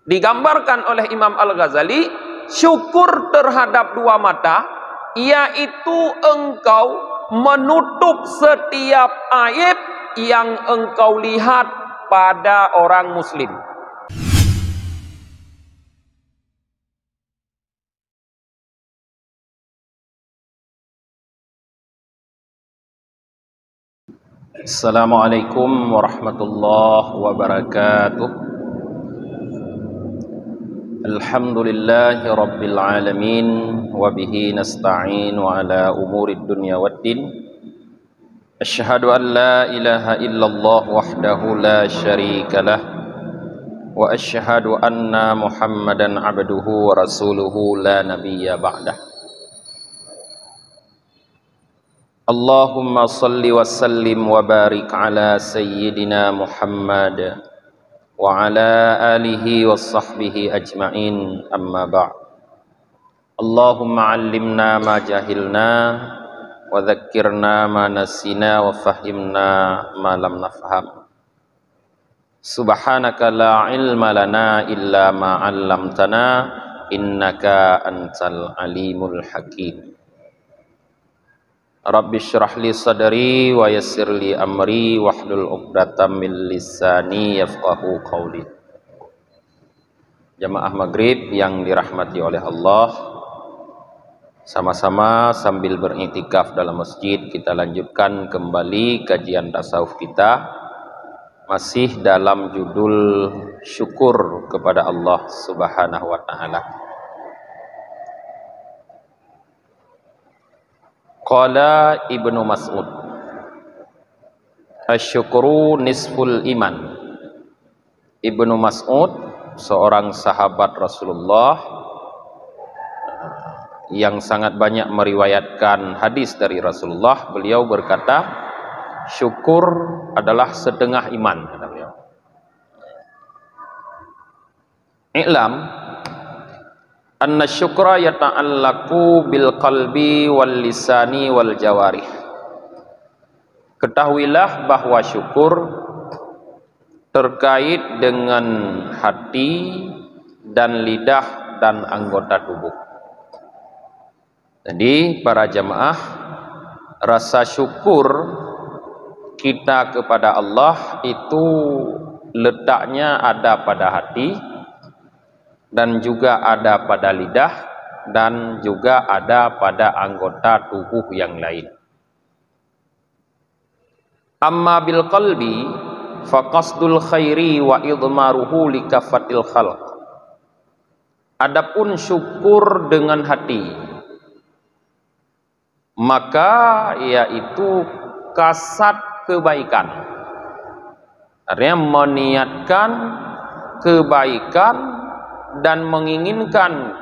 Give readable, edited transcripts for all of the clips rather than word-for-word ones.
Digambarkan oleh Imam Al-Ghazali, syukur terhadap dua mata, yaitu engkau menutup setiap aib yang engkau lihat pada orang muslim. Assalamualaikum warahmatullahi wabarakatuh. Alhamdulillahi rabbil alamin, wabihi nasta'inu ala umurid dunya waddin. Asyhadu an la ilaha illallah wahdahu la syarika lah, wa asyhadu anna muhammadan abduhu wa rasuluhu la nabiyya ba'dah. Allahumma salli wa sallim wa barik ala sayyidina Muhammad wa ala alihi wa sahbihi ajma'in, amma ba'd. Allahumma allimna ma jahilna wa dhakkirna ma nasina wa fahimna ma lam nafham. Subhanaka la ilma lana illa ma 'allamtana innaka antal alimul hakim. Rabbi syrah li sadri wa yassir li amri wahlul 'uqdatam min lisani yafqahu qawli. Jamaah maghrib yang dirahmati oleh Allah, sama-sama sambil beriktikaf dalam masjid kita lanjutkan kembali kajian tasawuf kita, masih dalam judul syukur kepada Allah Subhanahu wa taala. Qala Ibnu Mas'ud, asyukru nisful iman. Ibnu Mas'ud, seorang sahabat Rasulullah yang sangat banyak meriwayatkan hadis dari Rasulullah, beliau berkata, syukur adalah setengah iman, kata beliau. I'lam anna syukra yata'allaku bil qalbi wal lisani wal jawarih. Ketahuilah bahwa syukur terkait dengan hati dan lidah dan anggota tubuh. Jadi para jamaah, rasa syukur kita kepada Allah itu letaknya ada pada hati, dan juga ada pada lidah, dan juga ada pada anggota tubuh yang lain. Amma bil qalbi faqasdul khairi wa idmaruhu likafatil khalq. Adapun syukur dengan hati, maka yaitu kasat kebaikan, artinya meniatkan kebaikan dan menginginkan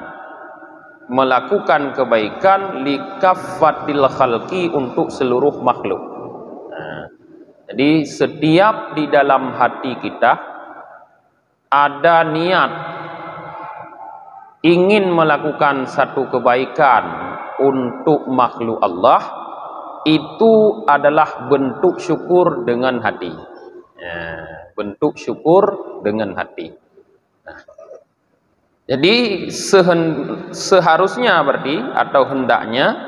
melakukan kebaikan likaffatil khalqi, untuk seluruh makhluk. Jadi setiap di dalam hati kita ada niat ingin melakukan satu kebaikan untuk makhluk Allah, itu adalah bentuk syukur dengan hati. Bentuk syukur dengan hati. Jadi seharusnya berarti atau hendaknya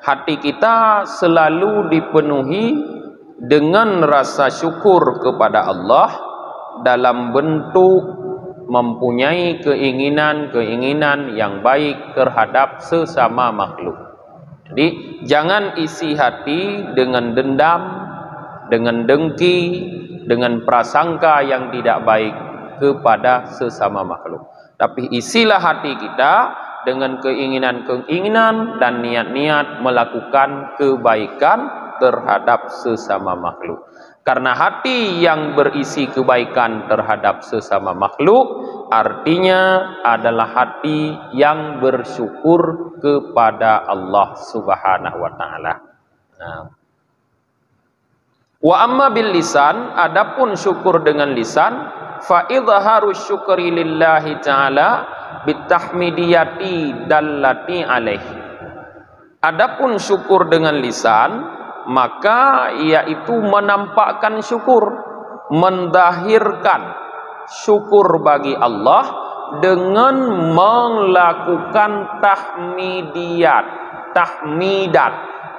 hati kita selalu dipenuhi dengan rasa syukur kepada Allah dalam bentuk mempunyai keinginan-keinginan yang baik terhadap sesama makhluk. Jadi jangan isi hati dengan dendam, dengan dengki, dengan prasangka yang tidak baik kepada sesama makhluk. Tapi isilah hati kita dengan keinginan-keinginan dan niat-niat melakukan kebaikan terhadap sesama makhluk. Karena hati yang berisi kebaikan terhadap sesama makhluk artinya adalah hati yang bersyukur kepada Allah Subhanahu wa taala. Wa amma bil lisan, adapun syukur dengan lisan, fa idharu syukri lillahi ta'ala bitahmidiyati dallati alaih. Adapun syukur dengan lisan, maka yaitu menampakkan syukur, mendahirkan syukur bagi Allah dengan melakukan tahmidat,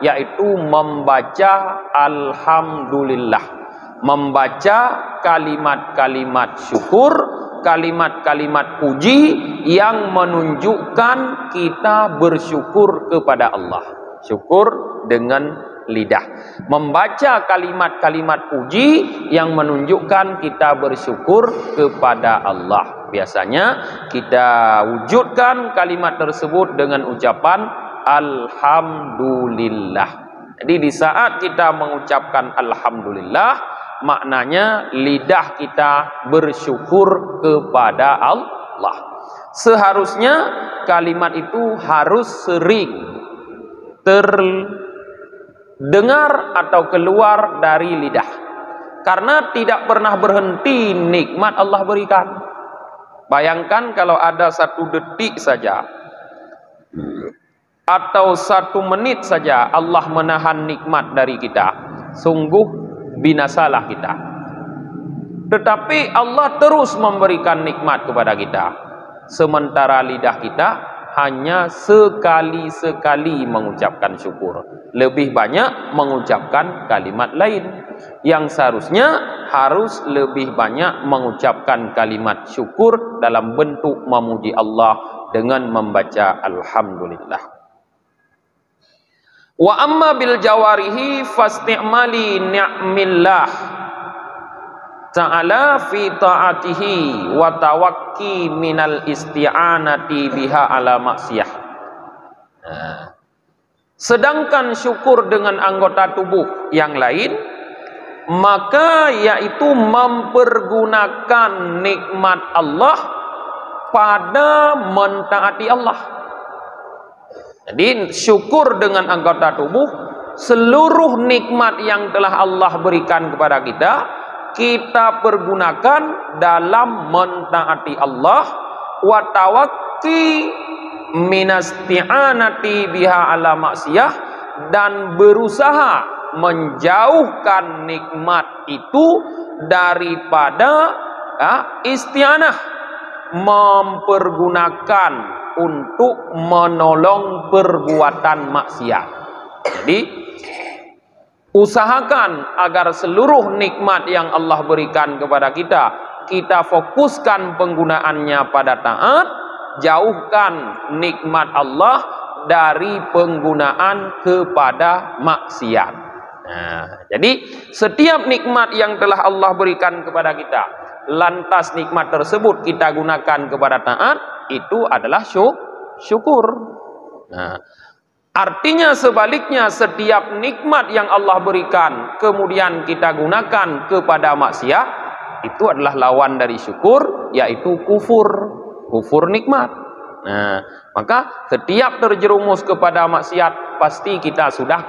yaitu membaca alhamdulillah, membaca kalimat-kalimat syukur, kalimat-kalimat puji yang menunjukkan kita bersyukur kepada Allah. Syukur dengan lidah, membaca kalimat-kalimat puji yang menunjukkan kita bersyukur kepada Allah. Biasanya kita wujudkan kalimat tersebut dengan ucapan alhamdulillah. Jadi di saat kita mengucapkan alhamdulillah, maknanya lidah kita bersyukur kepada Allah. Seharusnya kalimat itu harus sering terdengar atau keluar dari lidah, karena tidak pernah berhenti nikmat Allah berikan. Bayangkan kalau ada 1 detik saja atau 1 menit saja Allah menahan nikmat dari kita, sungguh binasalah kita. Tetapi Allah terus memberikan nikmat kepada kita, sementara lidah kita hanya sekali-sekali mengucapkan syukur, lebih banyak mengucapkan kalimat lain yang seharusnya harus lebih banyak mengucapkan kalimat syukur dalam bentuk memuji Allah dengan membaca alhamdulillah. Wa amma bil jawarihi fasti'mali ni'millah ta'ala fi ta'atihi wa tawakki minal isti'anati biha ala maksiyah. Sedangkan syukur dengan anggota tubuh yang lain, maka yaitu mempergunakan nikmat Allah pada mentaati Allah. Jadi syukur dengan anggota tubuh, seluruh nikmat yang telah Allah berikan kepada kita, kita pergunakan dalam mentaati Allah, wa tawakki minasti'anati biha ala maksiyah, dan berusaha menjauhkan nikmat itu daripada isti'anah, mempergunakan untuk menolong perbuatan maksiat. Jadi usahakan agar seluruh nikmat yang Allah berikan kepada kita, kita fokuskan penggunaannya pada taat, jauhkan nikmat Allah dari penggunaan kepada maksiat. Nah, jadi setiap nikmat yang telah Allah berikan kepada kita, lantas nikmat tersebut kita gunakan kepada taat, itu adalah syukur. Nah, artinya sebaliknya, setiap nikmat yang Allah berikan kemudian kita gunakan kepada maksiat, itu adalah lawan dari syukur, yaitu kufur nikmat. Nah, maka setiap terjerumus kepada maksiat pasti kita sudah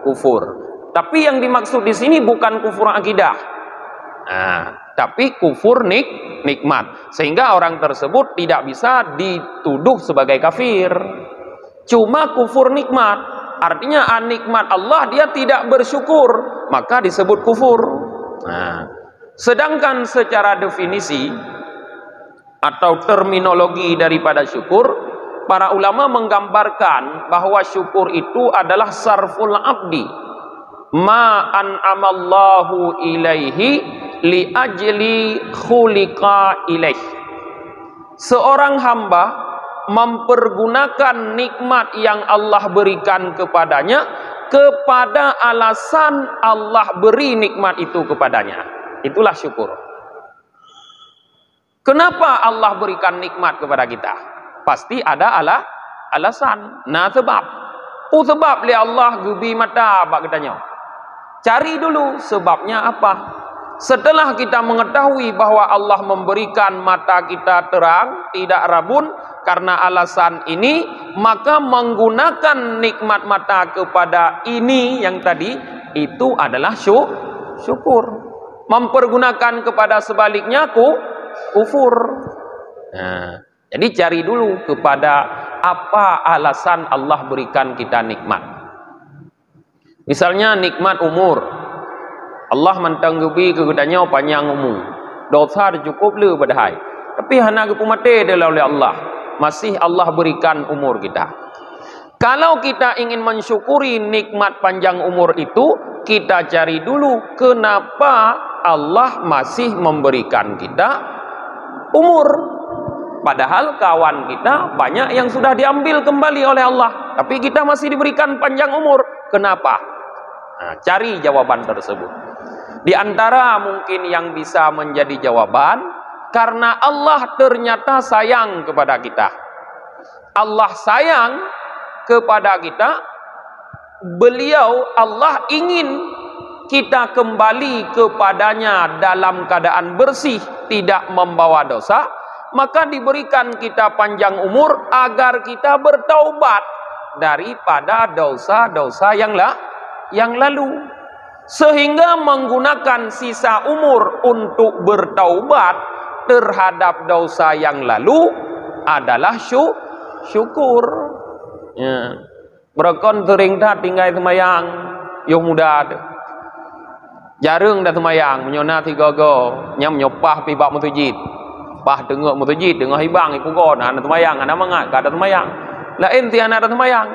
kufur. Tapi yang dimaksud di sini bukan kufur akidah, tapi kufur nikmat, sehingga orang tersebut tidak bisa dituduh sebagai kafir. Cuma kufur nikmat, artinya nikmat Allah dia tidak bersyukur, maka disebut kufur. Nah, sedangkan secara definisi atau terminologi daripada syukur, para ulama menggambarkan bahwa syukur itu adalah sarful abdi ma an'amallahu ilaihi li ajli khuliqa ilaih. Seorang hamba mempergunakan nikmat yang Allah berikan kepadanya kepada alasan Allah beri nikmat itu kepadanya. Itulah syukur. Kenapa Allah berikan nikmat kepada kita? Pasti ada alasan. Nah, sebab. Sebab li Allah gubi mata bak katanya. Cari dulu sebabnya apa. Setelah kita mengetahui bahwa Allah memberikan mata kita terang, tidak rabun, karena alasan ini, maka menggunakan nikmat mata kepada ini yang tadi, itu adalah syukur. Mempergunakan kepada sebaliknya kufur. Nah, jadi cari dulu kepada apa alasan Allah berikan kita nikmat. Misalnya nikmat umur, Allah mentanggupi kegudannya panjang umur. dosa dah cukup le badai. Tapi hana ke pumate dia oleh Allah. Masih Allah berikan umur kita. Kalau kita ingin mensyukuri nikmat panjang umur itu, kita cari dulu kenapa Allah masih memberikan kita umur. Padahal kawan kita banyak yang sudah diambil kembali oleh Allah, tapi kita masih diberikan panjang umur. Kenapa? Nah, cari jawaban tersebut. Di antara mungkin yang bisa menjadi jawaban, karena Allah ternyata sayang kepada kita. Allah sayang kepada kita, beliau Allah ingin kita kembali kepadanya dalam keadaan bersih, tidak membawa dosa. Maka diberikan kita panjang umur agar kita bertaubat daripada dosa-dosa yang lalu, sehingga menggunakan sisa umur untuk bertaubat terhadap dosa yang lalu adalah syukur. Ya. Berekon sering dah tinggal semayang yang muda tu. Jarang dah semayang menyona tiga go nyam nyopah pi bab masjid. Pah tengok masjid tengok hibang ipu gon ana semayang ana mangat ka ada semayang. Lain ti ana ada semayang.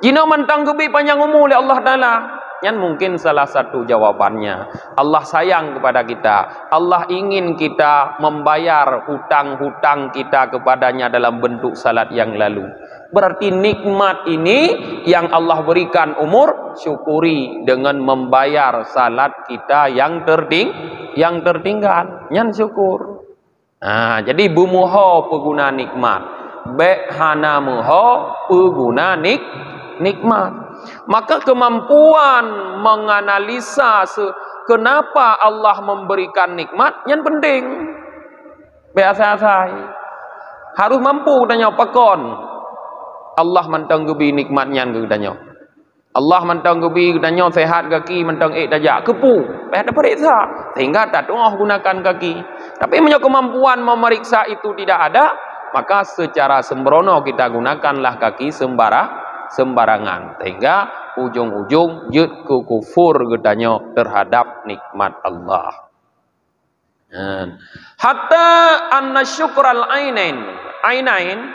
Jino mentang gebi panjang umur oleh Allah Taala. Yang mungkin salah satu jawabannya, Allah sayang kepada kita. Allah ingin kita membayar hutang-hutang kita kepadanya dalam bentuk salat yang lalu. Berarti nikmat ini yang Allah berikan umur, syukuri dengan membayar salat kita yang tertinggal. Nyan syukur. Nah, jadi bumuho pengguna nikmat, hana muho pengguna nikmat. Maka kemampuan menganalisa kenapa Allah memberikan nikmat yang penting. Biasa-biasa harus mampu tanya pakon. Allah mentang gebi nikmatnya ke tanya. Allah mentang gebi tanya sehat kaki mentang dajak kepu. Ada periksa sehingga tak gunakan kaki. Tapi punya kemampuan memeriksa itu tidak ada, maka secara sembrono kita gunakanlah kaki sembarangan, sehingga ujung-ujung jud ke kufur gedanya terhadap nikmat Allah. Hatta anna syukral ainain,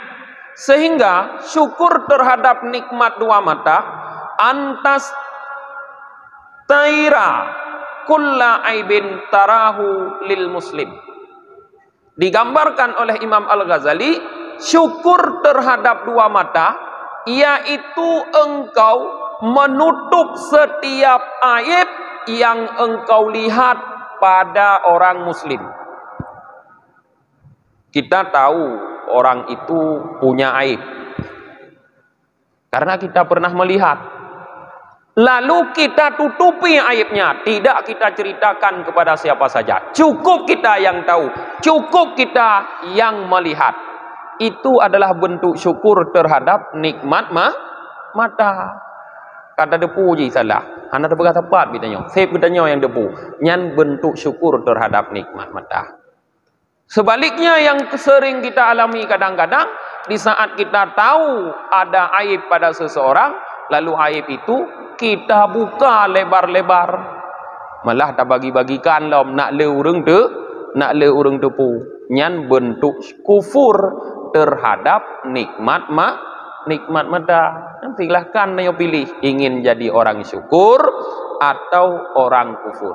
sehingga syukur terhadap nikmat dua mata, antas taira kulla aibin tarahu lil muslim. Digambarkan oleh Imam Al-Ghazali, syukur terhadap dua mata yaitu engkau menutup setiap aib yang engkau lihat pada orang muslim. Kita tahu orang itu punya aib karena kita pernah melihat, lalu kita tutupi aibnya, tidak kita ceritakan kepada siapa saja. Cukup kita yang tahu, cukup kita yang melihat. Itu adalah bentuk syukur terhadap nikmat mata. Kata depu je salah. Anak depu kata tepat bitanya. Sep bitanya yang depu. Nyan bentuk syukur terhadap nikmat mata. Sebaliknya yang sering kita alami kadang-kadang, di saat kita tahu ada aib pada seseorang, lalu aib itu kita buka lebar-lebar. Malah tak bagi-bagikan lom nak le urang depu. Nyan bentuk kufur terhadap nikmat mata. Silahkan nyo pilih, ingin jadi orang syukur atau orang kufur.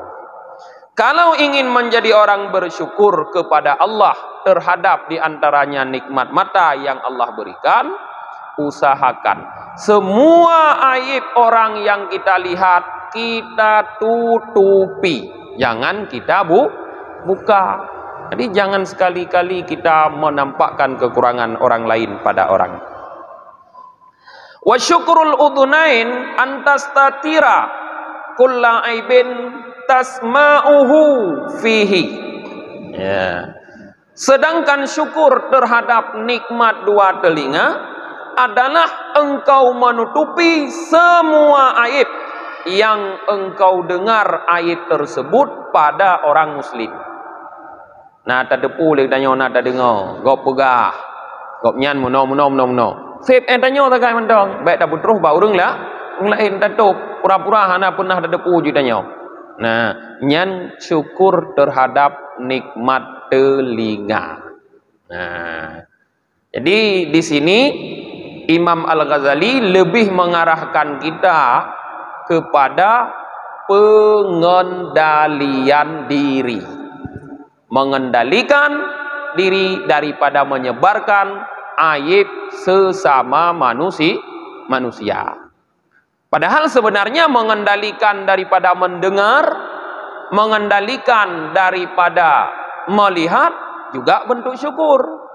Kalau ingin menjadi orang bersyukur kepada Allah terhadap diantaranya nikmat mata yang Allah berikan, usahakan semua aib orang yang kita lihat kita tutupi, jangan kita buka. Jadi jangan sekali-kali kita menampakkan kekurangan orang lain pada orang. Wa syukrul udunain antastatira kulla aibin tasma'uhu fihi. Ya. Sedangkan syukur terhadap nikmat dua telinga adalah engkau menutupi semua aib yang engkau dengar aib tersebut pada orang muslim. Nah, tak depu lek tanya nak tak dengar. Gop pegah. Gop nyan muno. Sep tanya tak kai mentong. Baik tak putrus ba urang lah. Urang lain tak tok. Pura-pura hana pernah tak depu je tanya. Nah, nyan syukur terhadap nikmat telinga. Nah, jadi di sini Imam Al-Ghazali lebih mengarahkan kita kepada pengendalian diri. Mengendalikan diri daripada menyebarkan aib sesama manusia. Padahal sebenarnya mengendalikan daripada mendengar, mengendalikan daripada melihat juga bentuk syukur.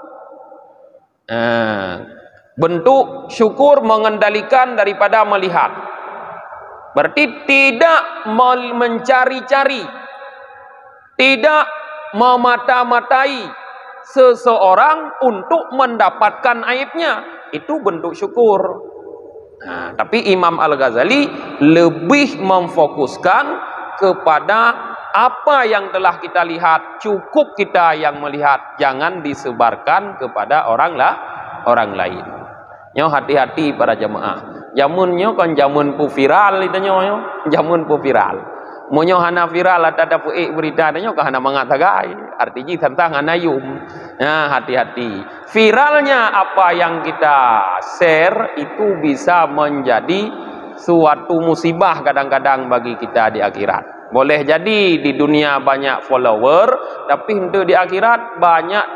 Bentuk syukur mengendalikan daripada melihat. Berarti tidak mencari-cari, tidak memata-matai seseorang untuk mendapatkan aibnya. Itu bentuk syukur. Nah, tapi Imam Al-Ghazali lebih memfokuskan kepada apa yang telah kita lihat, cukup kita yang melihat, jangan disebarkan kepada orang lain. Nyo hati-hati para jemaah. Jamunnya kan jamun pu viral itu nyo, jamun pu viral. Monyo hana viral ada puik berita nyo ke hana mengatagai, artinya tentang anayum. Nah, hati-hati. Viralnya apa yang kita share itu bisa menjadi suatu musibah kadang-kadang bagi kita di akhirat. Boleh jadi di dunia banyak follower, tapi untuk di akhirat banyak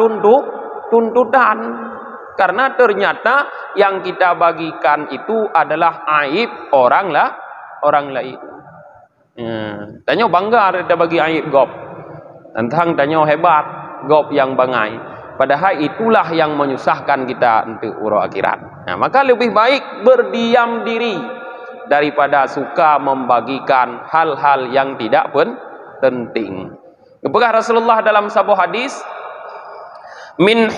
tuntutan. Karena ternyata yang kita bagikan itu adalah aib orang lain. Tanya bangga kita bagi aib gob. Tentang tanya hebat gob yang bangai. Padahal itulah yang menyusahkan kita untuk urus akhirat. Nah, maka lebih baik berdiam diri daripada suka membagikan hal-hal yang tidak penting. Kepegah Rasulullah dalam sebuah hadis, min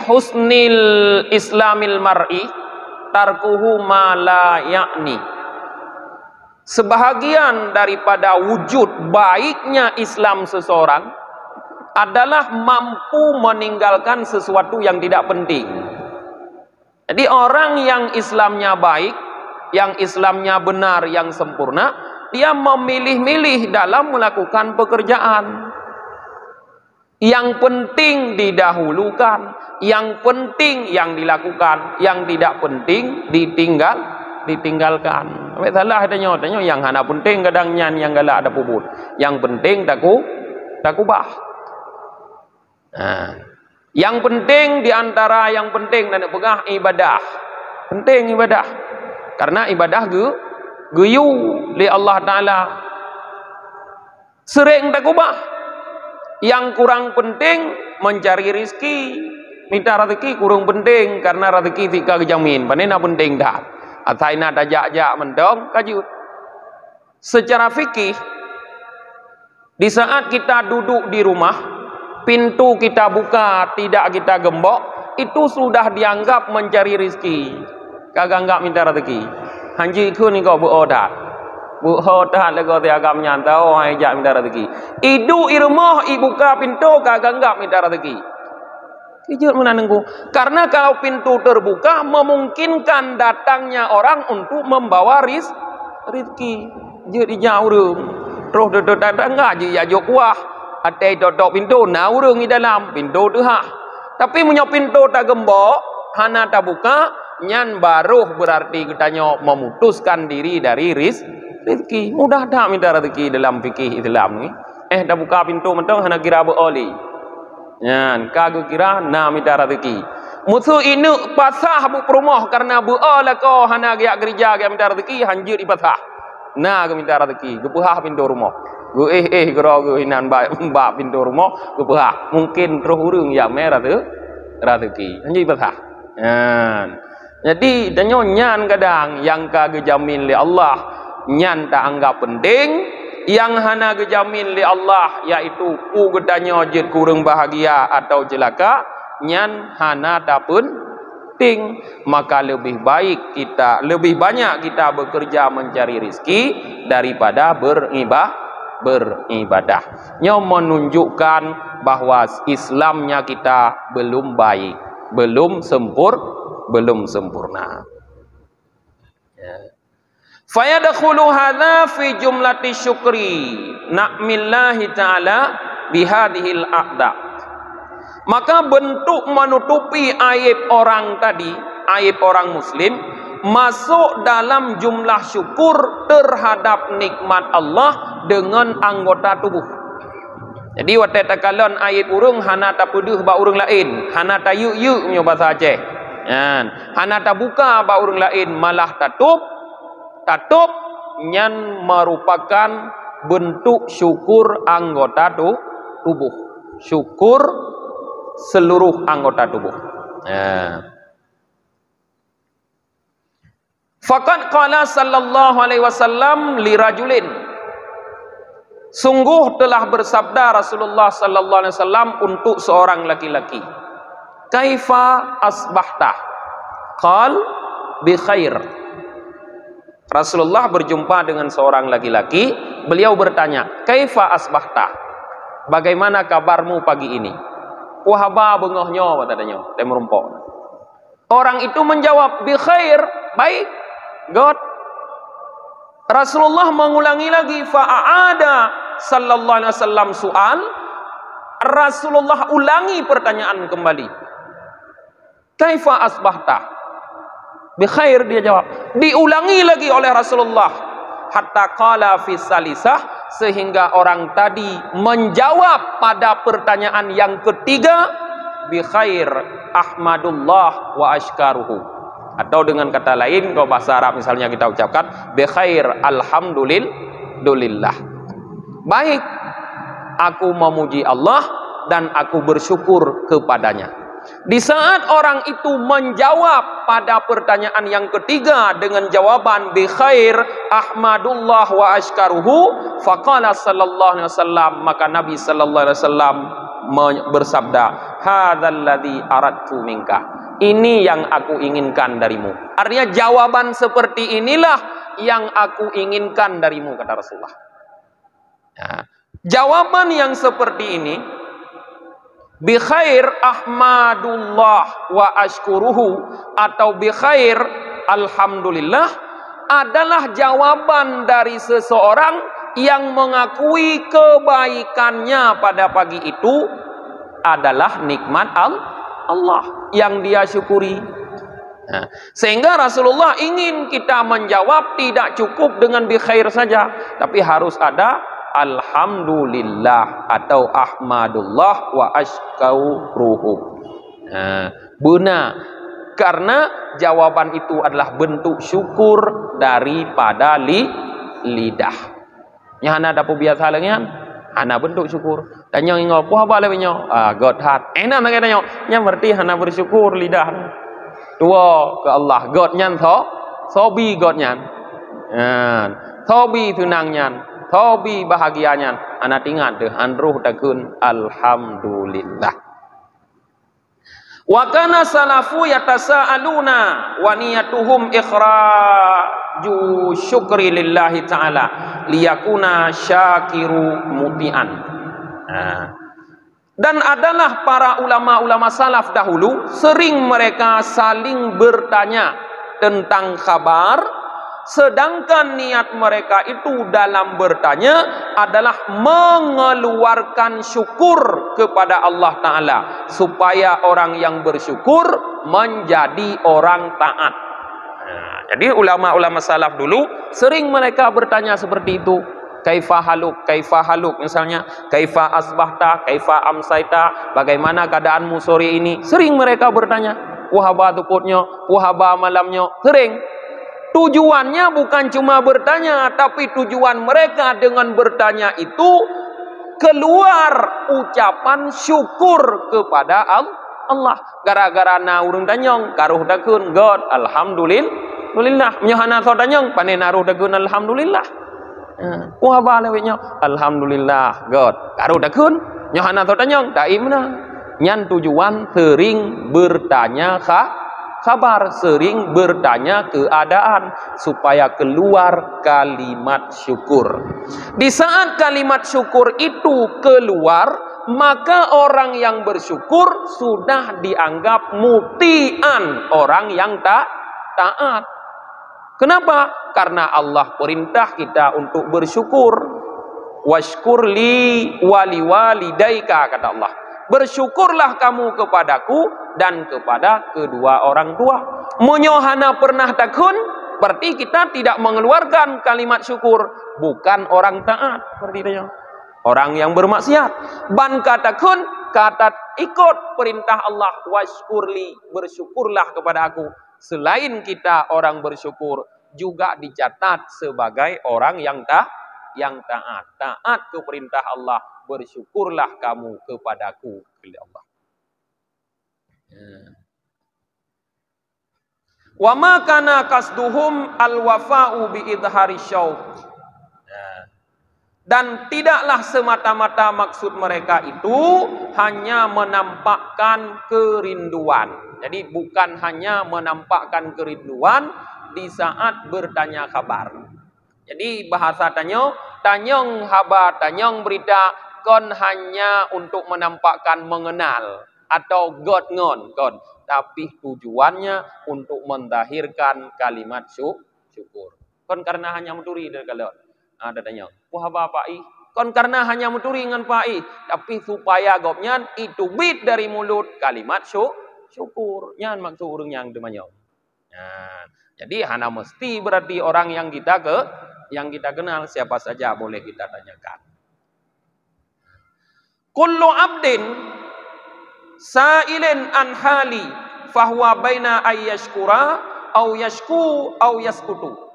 husnil islamil mar'i tarkuhu ma la ya'ni. Sebahagian daripada wujud baiknya Islam seseorang adalah mampu meninggalkan sesuatu yang tidak penting. Jadi orang yang Islamnya baik, yang Islamnya benar, yang sempurna, dia memilih-milih dalam melakukan pekerjaan. Yang penting didahulukan, yang penting yang dilakukan, yang tidak penting ditinggalkan. Apa salah tanya yang hana penting kadang nyan yang galak ada puput. Yang penting takubah. Nah, yang penting diantara yang penting dan pegah ibadah. Penting ibadah. Karena ibadah guyu li Allah Ta'ala. Sering takubah. Yang kurang penting mencari rizki. Minta rezeki kurang penting karena rezeki tidak kejamin. Panena penting dah. Ataina tajak-jak mendong kajut. Secara fikih, di saat kita duduk di rumah, pintu kita buka, tidak kita gembok, itu sudah dianggap mencari rizki. Kagak anggap minta rezeki. Hanji ku ni kau berodat. Berodat lego tiaga menyantau hai jak minta rezeki. Idu irmoh ibuka pintu kagak anggap minta rezeki. Kijut menanengku. Karena kalau pintu terbuka memungkinkan datangnya orang untuk membawa rizki. Jadi jauh rum. Terus datang enggak je ya jok wah. Atai dodok pintu na urang di dalam pintu tu ha. Tapi punya pintu tak gembok, hana tak buka, nyan baruh berarti katanya memutuskan diri dari rizki. Mudah tak minta rezeki dalam fikih Islam ni. Dah buka pintu mentong hana kira beroli. Nyan kagak kira na minta rezeki. Musuh ini pasah bu rumah karena buol ko hana giak gereja giak minta rezeki hanjur di pasah. Na ke minta rezeki, gepuhah pintu rumah. Gue gero hinan mbak pintu rumah gepuhah. Mungkin terus urung yang merah tu rezeki. Hanjur pasah. Jadi danyo nyan kadang yang kagak jamin li Allah nyan tak anggap penting. Yang hana gejamin li Allah yaitu ku gedanyo jet kurang bahagia atau celaka nyan hana tak penting. Maka lebih baik kita lebih banyak kita bekerja mencari rizki daripada beribadah. Nyo menunjukkan bahwa Islamnya kita belum baik, belum sempurna. Fayadkhulu hadza fi jumlati syukri na'millahi ta'ala bihadhil a'da. Maka bentuk menutupi aib orang tadi, aib orang muslim, masuk dalam jumlah syukur terhadap nikmat Allah dengan anggota tubuh. Jadi waktu takalon aib urung hana ta puduh ba urung lain, hana ta yu punya bahasa Aceh. Hana ta buka ba urung lain, malah tatup nyan merupakan bentuk syukur anggota tubuh. Syukur seluruh anggota tubuh. Faqad qala sallallahu alaihi wasallam li rajulin. Sungguh telah bersabda Rasulullah sallallahu alaihi wasallam untuk seorang laki-laki. Kaifa asbahta? Qal bi khair. Rasulullah berjumpa dengan seorang laki-laki, beliau bertanya, "Kaifa asbahta?" Bagaimana kabarmu pagi ini? Wahaba bengohnya katanya, dia merumpok. Orang itu menjawab, "Bi khair," baik, good. Rasulullah mengulangi lagi, fa'ada sallallahu alaihi wasallam soal. Rasulullah ulangi pertanyaan kembali. Kaifa asbahta? Bi khair, dia jawab. Diulangi lagi oleh Rasulullah. Hatta qala fi salisah, sehingga orang tadi menjawab pada pertanyaan yang ketiga, bi khair ahmadullah wa ashkaruhu. Atau dengan kata lain, kalau bahasa Arab misalnya kita ucapkan bi khair alhamdulillah. Baik, aku memuji Allah dan aku bersyukur kepadanya. Di saat orang itu menjawab pada pertanyaan yang ketiga dengan jawaban bi khair ahmadullah wa ashkaruhu, faqala sallallahu alaihi wasallam, maka Nabi sallallahu alaihi wasallam bersabda, hadzal ladzi aradtu minka. Ini yang aku inginkan darimu. Artinya jawaban seperti inilah yang aku inginkan darimu, kata Rasulullah. Nah, jawaban yang seperti ini, bi khair ahmadullah wa ashkuruhu, atau bi khair alhamdulillah, adalah jawaban dari seseorang yang mengakui kebaikannya pada pagi itu adalah nikmat Allah yang dia syukuri. Nah, sehingga Rasulullah ingin kita menjawab tidak cukup dengan bi khair saja, tapi harus ada alhamdulillah atau ahmadullah wa ashkuruhu. Benar, karena jawaban itu adalah bentuk syukur daripada lidah. Yang anda dapat biasa lagi kan? Hana bentuk syukur. Dan yang ingat apa lebihnya? God hat. Enak nak katanya. Yang berarti hana bersyukur lidah. Dua ke Allah. God nyan sobi God nyan. Sobi tunang nyan. Sobi bahagianya. Hana tinggal deh. Anruh takun alhamdulillah. Wa kana salafu yatasaaluna wa niyatuhum ikhraju syukri lillahi ta'ala liyakuna syakiru muti'an. Dan adalah para ulama-ulama salaf dahulu sering mereka saling bertanya tentang kabar, sedangkan niat mereka itu dalam bertanya adalah mengeluarkan syukur kepada Allah Ta'ala, supaya orang yang bersyukur menjadi orang taat. Jadi ulama-ulama salaf dulu sering mereka bertanya seperti itu. Kaifa haluk misalnya, kaifa asbahta, kaifa amsaita, bagaimana keadaanmu sore ini. Sering mereka bertanya. Wahaba tukutnya, wahaba malamnya, sering. Tujuannya bukan cuma bertanya, tapi tujuan mereka dengan bertanya itu keluar ucapan syukur kepada Allah. Gara-gara na urang tanyong karuh dakun God alhamdulillah. Nyohana so tanyong panen naruh dakun alhamdulillah. Wah balewnya alhamdulillah God karuh dakun nyohana so tanyong daimna. Nyan tujuan sering bertanya kabar, sering bertanya keadaan, supaya keluar kalimat syukur. Di saat kalimat syukur itu keluar, maka orang yang bersyukur sudah dianggap mutian, orang yang taat. Kenapa? Karena Allah perintah kita untuk bersyukur. Washkurli wali walidaika, kata Allah. Bersyukurlah kamu kepadaku dan kepada kedua orang tua. Menyohana pernah takun, berarti kita tidak mengeluarkan kalimat syukur. Bukan orang taat, seperti itu. Orang yang bermaksiat. Ban katakun, kata ikut perintah Allah. Washkurli, bersyukurlah kepada aku. Selain kita orang bersyukur, juga dicatat sebagai orang yang taat. Taat ke perintah Allah. Bersyukurlah kamu kepadaku, kata Allah. Wa ma kana qasduhum al-wafa'u bi idhari syauq. Dan tidaklah semata-mata maksud mereka itu hanya menampakkan kerinduan. Jadi bukan hanya menampakkan kerinduan di saat bertanya kabar. Jadi bahasa tanyong haba, tanyong berita, kon hanya untuk menampakkan mengenal atau god ngon kon. Tapi tujuannya untuk mendahirkan kalimat syukur. Kon karena hanya menturi dari kalau ada tanya, wah apa i? Kon karena hanya menturi dengan pai, tapi supaya gopnya itu bit dari mulut kalimat syukur. Nyan maksud urang yang demanyong. Nah, jadi hana mesti berarti orang yang kita kenal, siapa saja boleh kita tanyakan. Kullu abdin sa'ilin an hali fahuwa baina ayyashkura au yashku au yaskutu.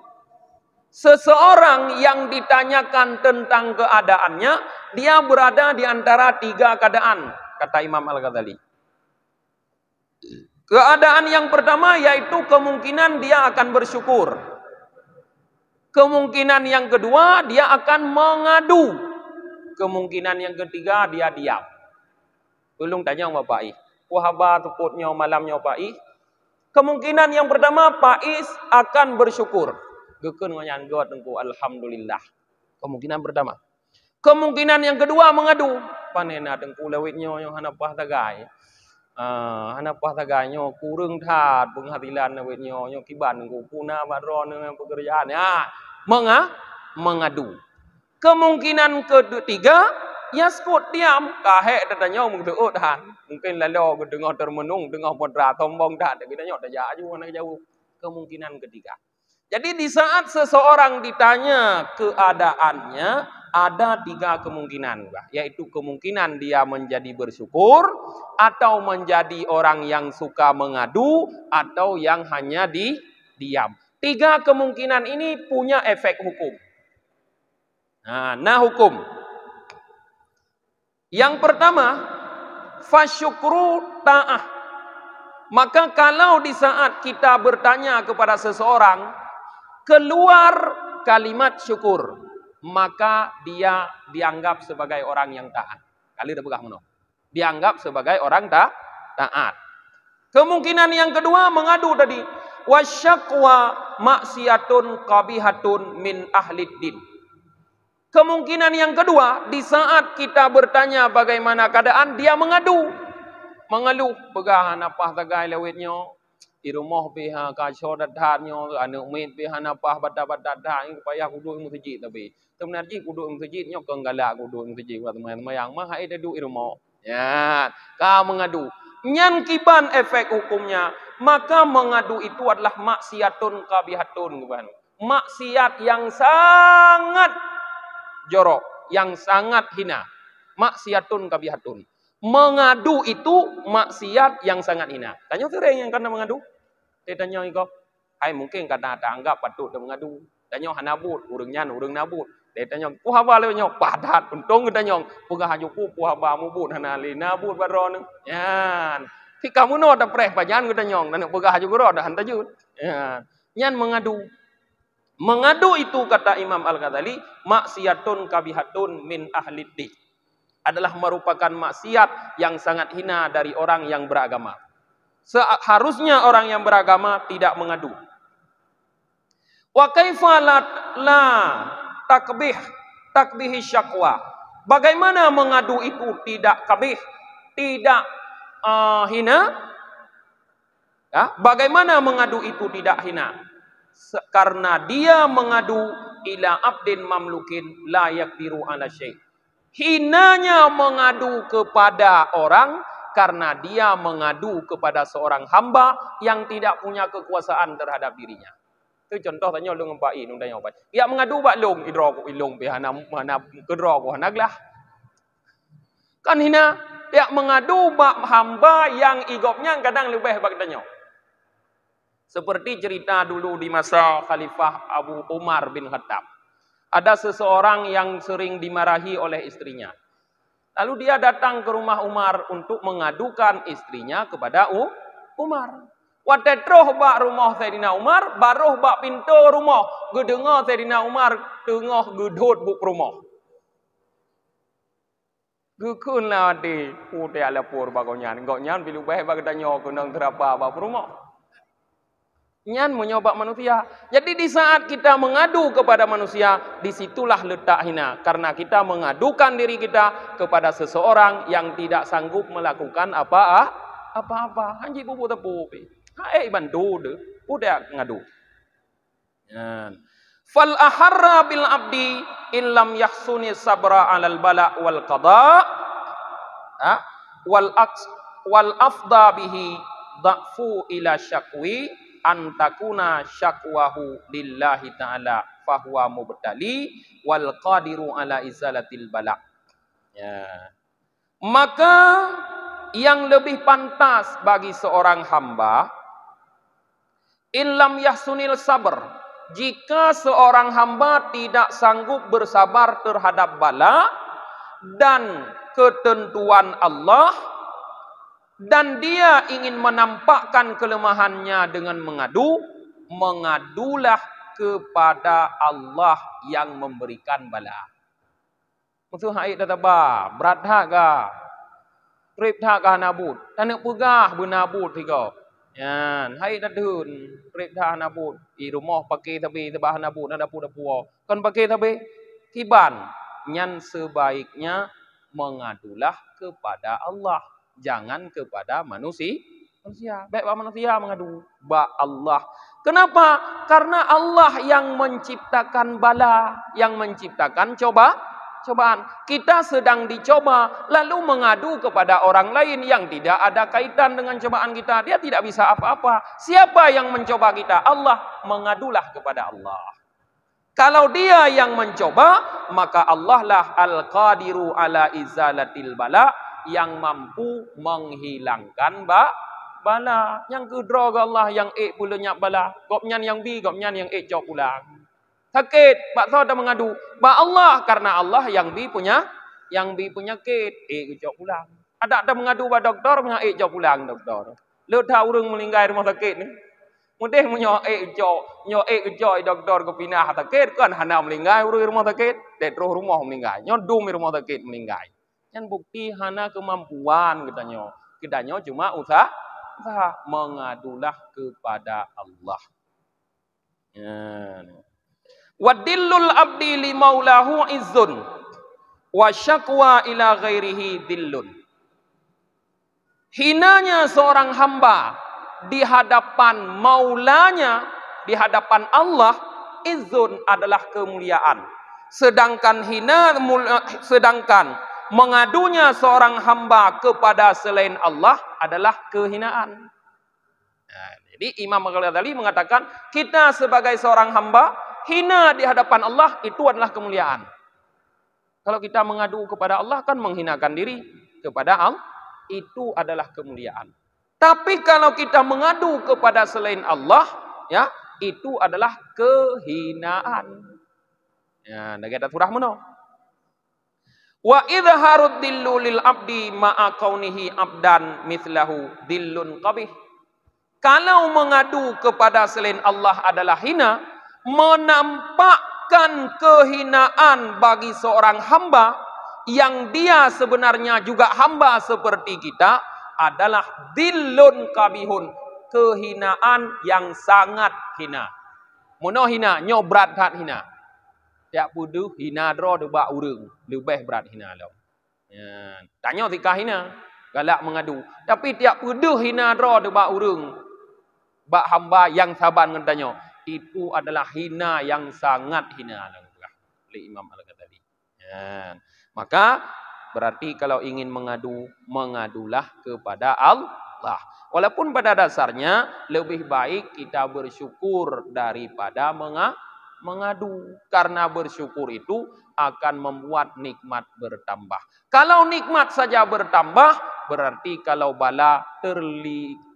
Seseorang yang ditanyakan tentang keadaannya, dia berada di antara tiga keadaan, kata Imam Al-Ghazali. Keadaan yang pertama yaitu kemungkinan dia akan bersyukur. Kemungkinan yang kedua dia akan mengadu. Kemungkinan yang ketiga dia diam. Tolong tanya Bapak I. Wahaba teputnya malamnya Pak I. Kemungkinan yang pertama Pak Is akan bersyukur. Gekun nganyanggot engko alhamdulillah. Kemungkinan pertama. Kemungkinan yang kedua mengadu. Panena tengku lewitnya yang hanapah tagai. Hanapah tagainyo kurang tat penghasilan lewitnya yang kiban engko puna badron dengan pekerjaan. Ya, mengadu. Kemungkinan ketiga yaskut diam kahek datanya mengdeut han. Mungkin lalu dengar termenung dengar podra tombong dak kita nyok dak jauh nak jauh. Kemungkinan ketiga. Jadi di saat seseorang ditanya keadaannya, ada tiga kemungkinan, yaitu kemungkinan dia menjadi bersyukur, atau menjadi orang yang suka mengadu, atau yang hanya diam. Tiga kemungkinan ini punya efek hukum. Nah hukum. Yang pertama, fasyukru ta'ah. Maka kalau di saat kita bertanya kepada seseorang, keluar kalimat syukur, maka dia dianggap sebagai orang yang taat. Kali dah pegah mana? Dianggap sebagai orang taat. Kemungkinan yang kedua mengadu tadi. Wasyaqwa maksiatun qabihatun min ahlid din. Kemungkinan yang kedua, di saat kita bertanya bagaimana keadaan, dia mengadu. Mengeluh, pegahan apa tagai lewitnya. Di rumah pihak kacau datanya, anak main pihak apa badat-badat ini supaya kudu masjid tapi sebenarnya kudu masjid nyok kenggala kudu masjid buat teman-teman yang mah ada di rumah. Ya, kau mengadu. Nyan kiban efek hukumnya, maka mengadu itu adalah maksiatun qabihatun, bukan? Maksiat yang sangat jorok, yang sangat hina. Maksiatun qabihatun. Mengadu itu maksiat yang sangat hina. Tanya sering yang kena mengadu. Dia tanya kau, hai mungkin kata ada anggap patut dia mengadu. Tanya hanabut, urang nyan, urang nabut. Dia tanya, puhaba lewnya padat, untung kita nyong, pegah hajuku puhaba mubut hanali nabut baron. Yan. Ti kamu no ada preh pajan kita nyong, dan pegah hajuku ro ada hantajut. Yan. Nyan mengadu. Mengadu itu kata Imam Al-Ghazali, maksiatun qabihatun min ahlid. Adalah merupakan maksiat yang sangat hina dari orang yang beragama. Seharusnya orang yang beragama tidak mengadu. Wa kaifa la takbih syakwa. Bagaimana mengadu itu tidak kabih, tidak hina? Ya, bagaimana mengadu itu tidak hina? karena dia mengadu ila abdin mamlukin la yaqdiru ala syai'. Hinanya mengadu kepada orang karena dia mengadu kepada seorang hamba yang tidak punya kekuasaan terhadap dirinya. Itu contoh tanya lu ngempai nung tanya apa. Dia mengadu bak long idro ko ilong pe mana kedro ko hanaglah. Kan hina dia mengadu bak hamba yang igopnya kadang lebih bak tanya. Seperti cerita dulu di masa Khalifah Abu Umar bin Khattab. Ada seseorang yang sering dimarahi oleh istrinya. Lalu dia datang ke rumah Umar untuk mengadukan istrinya kepada Umar. Watetroh bak rumah Sayyidina Umar, baruh bak pintu rumah. Gedengar Sayyidina Umar tengah gedut buk rumah. Gekun lah di udah lapor bagonyan. Goknyan bilu baik bak tanya kenang terapa bak rumah. Nyan menyobak manusia. Jadi di saat kita mengadu kepada manusia, disitulah letak hina. Karena kita mengadukan diri kita kepada seseorang yang tidak sanggup melakukan apa-apa. Hanji bubu tepu. Hai bantu deh. Udah ngadu. Fal aharra bil abdi illam yahsuni sabra alal bala wal qada wal afda bihi da'fu ila syakwi antakuna syakwahu lillahi ta'ala fahuwa mubtali wal qadiru ala izalatil bala. Ya. Maka yang lebih pantas bagi seorang hamba illam yahsunil sabr, jika seorang hamba tidak sanggup bersabar terhadap bala dan ketentuan Allah, dan dia ingin menampakkan kelemahannya dengan mengadu, mengadulah kepada Allah yang memberikan bala. Maksud haid tataba, berat haga, rib haga nabut, tanak pegah benabut tiga. Yan, haid dadun, rib haga nabut, di rumah pakai tabi tabah nabut, ada pu. Kan pakai tabi tiban, nyan sebaiknya mengadulah kepada Allah. Jangan kepada manusia. Baik manusia mengadu ba Allah. Kenapa? Karena Allah yang menciptakan bala, yang menciptakan cobaan. Kita sedang dicoba, lalu mengadu kepada orang lain yang tidak ada kaitan dengan cobaan kita. Dia tidak bisa apa-apa. Siapa yang mencoba kita? Allah. Mengadulah kepada Allah. Kalau dia yang mencoba, maka Allah lah al-qadiru ala izalatil bala, yang mampu menghilangkan bala. Yang kedua ke Allah yang pulanya bala. Gopnyan yang gopnyan yang jauh pulang. Sakit, Pak Saud dah mengadu. Ba Allah, karena Allah yang punya sakit, jauh pulang. Ada mengadu ba doktor, punya jauh pulang doktor. Lu tahu orang meninggal rumah sakit ni. Mudih punya jauh doktor ke pindah sakit kan hana meninggal rumah sakit, terus rumah meninggal. Nyodum rumah sakit meninggal. Yang bukti hana kemampuan kitanya cuma usaha mengadulah kepada Allah. Wadillul abdi li maulahu izzun wa syakwa ila ghairihi dillun. Hinanya seorang hamba di hadapan maulanya, di hadapan Allah, izzun adalah kemuliaan. Sedangkan mengadunya seorang hamba kepada selain Allah adalah kehinaan. Nah, jadi Imam Al-Ghazali mengatakan kita sebagai seorang hamba hina di hadapan Allah itu adalah kemuliaan. Kalau kita mengadu kepada Allah kan menghinakan diri kepada Allah, itu adalah kemuliaan. Tapi kalau kita mengadu kepada selain Allah, ya, itu adalah kehinaan. Ya, kita surah mana? Wa idharud dillu lil abdi ma'a kaunihi abdan mithlahu dillun qabih. Kalau mengadu kepada selain Allah adalah hina, menampakkan kehinaan bagi seorang hamba yang dia sebenarnya juga hamba seperti kita adalah dillun qabihun, kehinaan yang sangat hina. Mono hina, nyobrat kat hina. Tiap puduh hina dro debak urung, lebih berat hina lo. Ya, tanya tika hina, galak mengadu. Tapi tiap puduh hina dro debak urung, bak hamba yang saban dengan tanya. itu adalah hina yang sangat hina oleh Imam Al-Ghazali. Ya. Maka berarti kalau ingin mengadu, mengadulah kepada Allah. Walaupun pada dasarnya lebih baik kita bersyukur daripada mengadu. Karena bersyukur itu akan membuat nikmat bertambah. Kalau nikmat saja bertambah, berarti kalau bala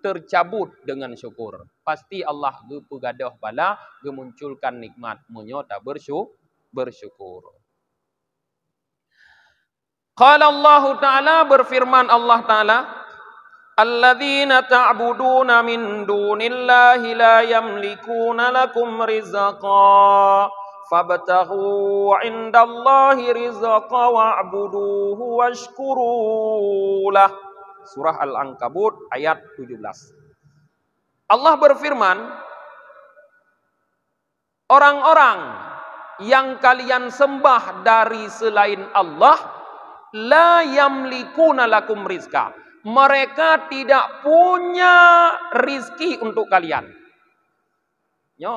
tercabut dengan syukur. Pasti Allah pegadah bala gemunculkan nikmat menyota bersyukur. Qala Allah Ta'ala, berfirman Allah Ta'ala, alladzina ta'buduna min dunillahi la yamlikuna lakum rizqa fabtaghu 'indallahi rizqa wa'buduhu washkurulah. Surah Al-Ankabut ayat 17. Allah berfirman, orang-orang yang kalian sembah dari selain Allah, la yamlikuna lakum rizqa. Mereka tidak punya rizki untuk kalian. Nyo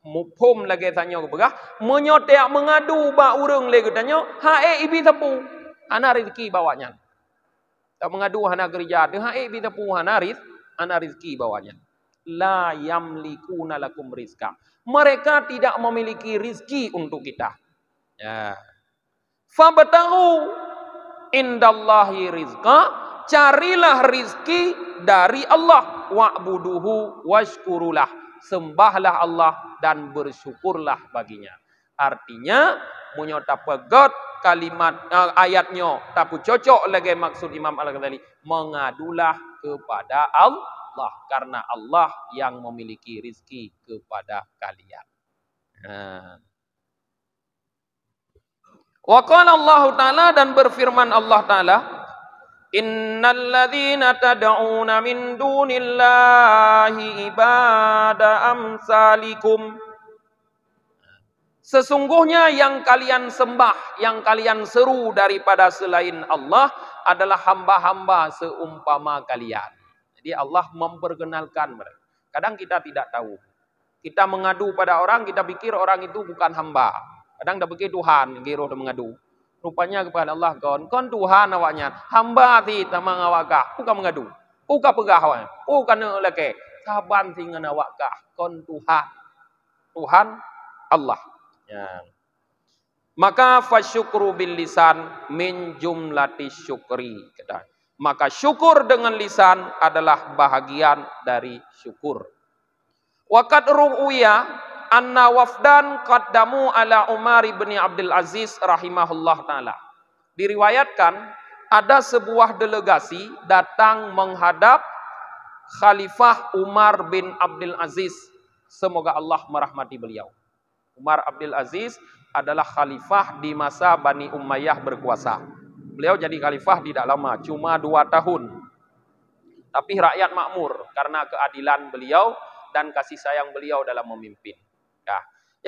muphum lagi tanya ke begah, menyotek mengadu ba urang lagi tanya, hae ibi tepu, ana rizki bawanya. Tak mengadu hana gereja, de hae ibi tepu hana rizki bawanya. La yamlikuna lakum rizqa. Mereka tidak memiliki rizki untuk kita. Ya. Fabtaghu indallahi rizqa, carilah rizki dari Allah, wa'buduhu washkurulah, sembahlah Allah dan bersyukurlah baginya. Artinya munyota pegot kalimat ayatnya tapi cocok lagi maksud Imam Al-Ghazali, mengadulah kepada Allah karena Allah yang memiliki rizki kepada kalian. Wa qala Allah Ta'ala, dan berfirman Allah Ta'ala, innal ladzina tad'una min dunillahi ibada amsalikum. Sesungguhnya yang kalian sembah, yang kalian seru daripada selain Allah adalah hamba-hamba seumpama kalian. Jadi Allah memperkenalkan mereka. Kadang kita tidak tahu. Kita mengadu pada orang, kita pikir orang itu bukan hamba. Kadang dah pikir Tuhan, giro dah mengadu. Rupanya kepada Allah, kon Tuhan awaknya. Hamba ti tamang awakah, bukan mengadu. Bukan pegah awaknya, bukan leke. Saban singan awakah, kon Tuhan. Tuhan Allah. Ya. Maka fasyukru bil lisan min jumlati syukri. Maka syukur dengan lisan adalah bahagian dari syukur. Waqad ru'ya anna wafdan qaddamu ala Umar bin Abdul Aziz rahimahullah ta'ala. Diriwayatkan ada sebuah delegasi datang menghadap Khalifah Umar bin Abdul Aziz. Semoga Allah merahmati beliau. Umar Abdul Aziz adalah khalifah di masa Bani Umayyah berkuasa. Beliau jadi khalifah tidak lama, cuma 2 tahun. Tapi rakyat makmur karena keadilan beliau dan kasih sayang beliau dalam memimpin. Ya.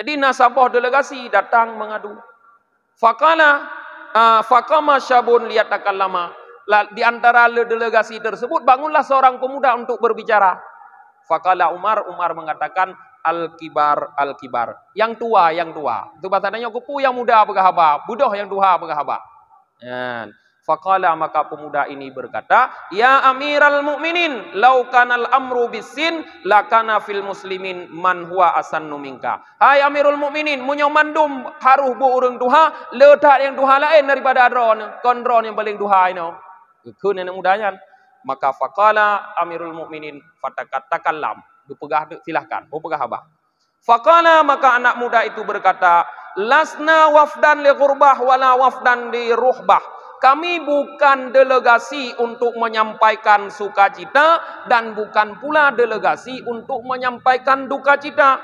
Jadi nasabah delegasi datang mengadu. Faqama syabun liyatakallama. Di antara delegasi tersebut bangunlah seorang pemuda untuk berbicara. Faqala Umar mengatakan, al-kibar, yang tua. Itu bahasanya kupu yang muda bergahaba, budoh yang tua bergahaba. Faqala, maka pemuda ini berkata, ya Amiral Mukminin, law kanal amru bisin lakana fil muslimin man huwa asannu minka. Hai Amirul Mukminin, munyo mandum haruh bu urang tuha, letak yang tuha lain daripada adron, kondron yang paling tuha ino. Kun yang mudanya. Maka faqala Amirul Mukminin fatakallalam. Silahkan, pegah abah. Faqala, maka anak muda itu berkata, lasna wafdan li ghurbah wala wafdan li ruhbah. Kami bukan delegasi untuk menyampaikan sukacita dan bukan pula delegasi untuk menyampaikan duka cita.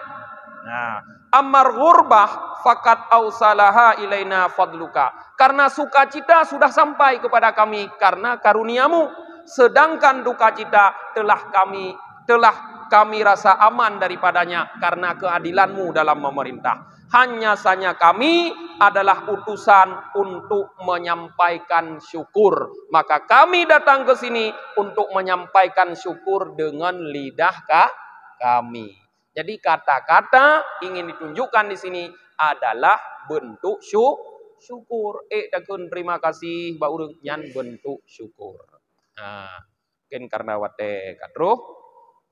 Nah, amar ghurbah fakat ausalaha ilaina fadluka. Karena sukacita sudah sampai kepada kami karena karuniamu, sedangkan duka cita telah kami rasa aman daripadanya karena keadilanmu dalam memerintah. Hanya saja kami adalah utusan untuk menyampaikan syukur. Maka kami datang ke sini untuk menyampaikan syukur dengan lidah kami. Jadi kata-kata ingin ditunjukkan di sini adalah bentuk syukur. Dakun terima kasih baurang nyan bentuk syukur. Nah, mungkin karena wate katruh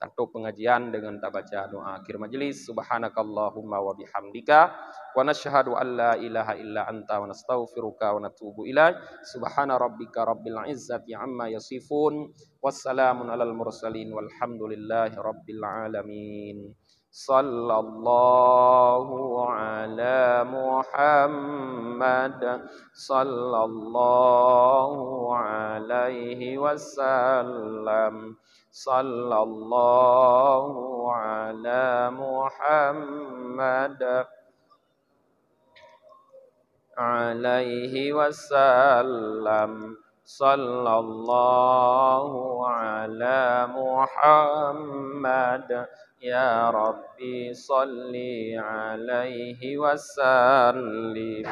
tentu pengajian dengan tak baca doa akhir majelis. Subhanakallahumma wa bihamdika wa nashhadu an la ilaha illa anta wa nastaghfiruka wa natubu ilaik. Subhana rabbika rabbil izzati amma yasifun. Wassalamun alal mursalin walhamdulillahi rabbil alamin. Sallallahu ala Muhammad sallallahu alaihi wasallam. Sallallahu ala Muhammad alaihi wasallam. Sallallahu ala Muhammad. Ya Rabbi salli alaihi wasallim.